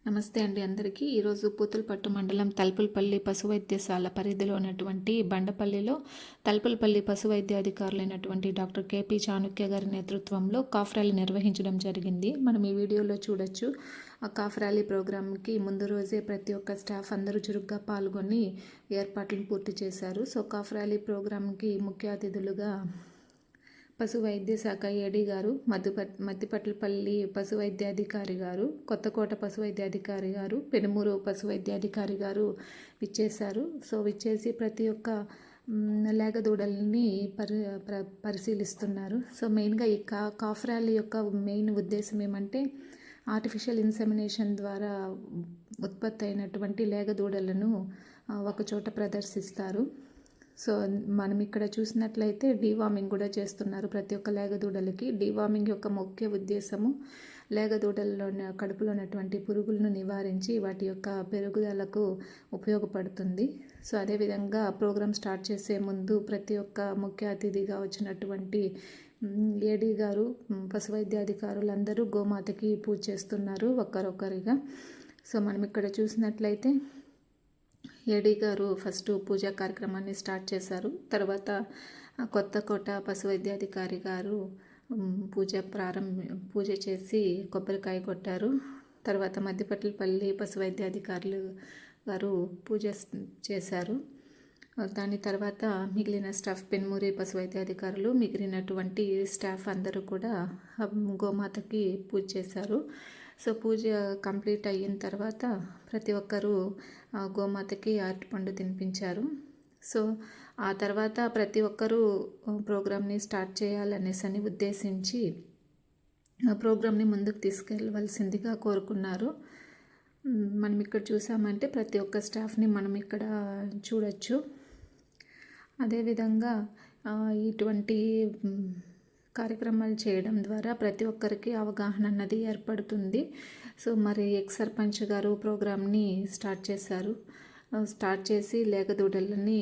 నమస్తే అండి అందరికీ. ఈరోజు పూతలపట్టు మండలం తలుపులపల్లి పశు వైద్యశాల పరిధిలో ఉన్నటువంటి బండపల్లిలో తలుపులపల్లి పశు వైద్య అధికారులైనటువంటి డాక్టర్ కేపీ చాణుక్య గారి నేతృత్వంలో కాఫ్ ర్యాలీ నిర్వహించడం జరిగింది. మనం ఈ వీడియోలో చూడొచ్చు. ఆ కాఫ్ ర్యాలీ ప్రోగ్రామ్కి ముందు రోజే ప్రతి ఒక్క స్టాఫ్ అందరూ చురుగ్గా పాల్గొని ఏర్పాట్లను పూర్తి చేశారు. సో కాఫ్ ర్యాలీ ప్రోగ్రామ్కి ముఖ్య అతిథులుగా పశు వైద్య శాఖ ఏడీ గారు, మద్దిపట్లపల్లి పశు వైద్యాధికారి గారు, కొత్తకోట పశు వైద్యాధికారి గారు, పెనుమూరు పశు వైద్యాధికారి గారు విచ్చేశారు. సో విచ్చేసి ప్రతి ఒక్క లేగదూడల్ని పరిశీలిస్తున్నారు. సో మెయిన్గా ఈ కాఫ్ ర్యాలీ యొక్క మెయిన్ ఉద్దేశం ఏమంటే ఆర్టిఫిషియల్ ఇన్సెమినేషన్ ద్వారా ఉత్పత్తి అయినటువంటి లేగదూడలను ఒకచోట ప్రదర్శిస్తారు. సో మనం ఇక్కడ చూసినట్లయితే డీవార్మింగ్ కూడా చేస్తున్నారు ప్రతి ఒక్క లేగదూడలకి. డీవార్మింగ్ యొక్క ముఖ్య ఉద్దేశము లేగదూడల్లో కడుపులో ఉన్నటువంటి పురుగులను నివారించి వాటి యొక్క పెరుగుదలకు ఉపయోగపడుతుంది. సో అదేవిధంగా ప్రోగ్రామ్ స్టార్ట్ చేసే ముందు ప్రతి ఒక్క ముఖ్య అతిథిగా వచ్చినటువంటి ఏడీ గారు, పశు వైద్యాధికారులందరూ గోమాతకి పూజ చేస్తున్నారు ఒక్కరొక్కరిగా. సో మనం ఇక్కడ చూసినట్లయితే ఏడీ గారు ఫస్ట్ పూజా కార్యక్రమాన్ని స్టార్ట్ చేశారు. తర్వాత కొత్తకోట పశు వైద్యాధికారి గారు పూజ చేసి కొబ్బరికాయ కొట్టారు. తర్వాత మద్దిపట్లపల్లి పశు వైద్యాధికారులు గారు పూజ చేశారు. దాని తర్వాత మిగిలిన స్టాఫ్ పెన్మూరి పశు వైద్యాధికారులు మిగిలినటువంటి స్టాఫ్ అందరూ కూడా గోమాతకి పూజ చేశారు. సో పూజ కంప్లీట్ అయిన తర్వాత ప్రతి ఒక్కరూ గోమాతకి అరటిపండు తినిపించారు. సో ఆ తర్వాత ప్రతి ఒక్కరూ ప్రోగ్రామ్ని స్టార్ట్ చేయాలనేసి ఉద్దేశించి ప్రోగ్రామ్ని ముందుకు తీసుకెళ్ళవలసిందిగా కోరుకున్నారు. మనం ఇక్కడ చూసామంటే ప్రతి ఒక్క స్టాఫ్ని మనం ఇక్కడ చూడొచ్చు. అదేవిధంగా ఇటువంటి కార్యక్రమాలు చేయడం ద్వారా ప్రతి ఒక్కరికి అవగాహన అన్నది ఏర్పడుతుంది. సో మరి ఎక్స్ సర్పంచ్ గారు ప్రోగ్రామ్ని స్టార్ట్ చేశారు. స్టార్ట్ చేసి లేగదూడలని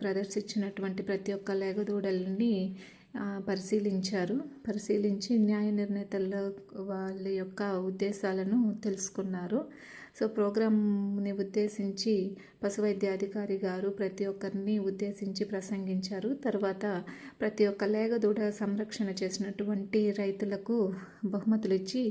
ప్రదర్శించినటువంటి ప్రతి ఒక్క లేగదూడలని పరిశీలించి న్యాయ నిర్ణేతల వాళ్ళ యొక్క ఉద్దేశాలను తెలుసుకున్నారు. సో ప్రోగ్రామ్ని ఉద్దేశించి పశు వైద్యాధికారి గారు ప్రతి ఒక్కరిని ఉద్దేశించి ప్రసంగించారు. తర్వాత ప్రతి ఒక్క లేగదూడ సంరక్షణ చేసినటువంటి రైతులకు బహుమతులు ఇచ్చి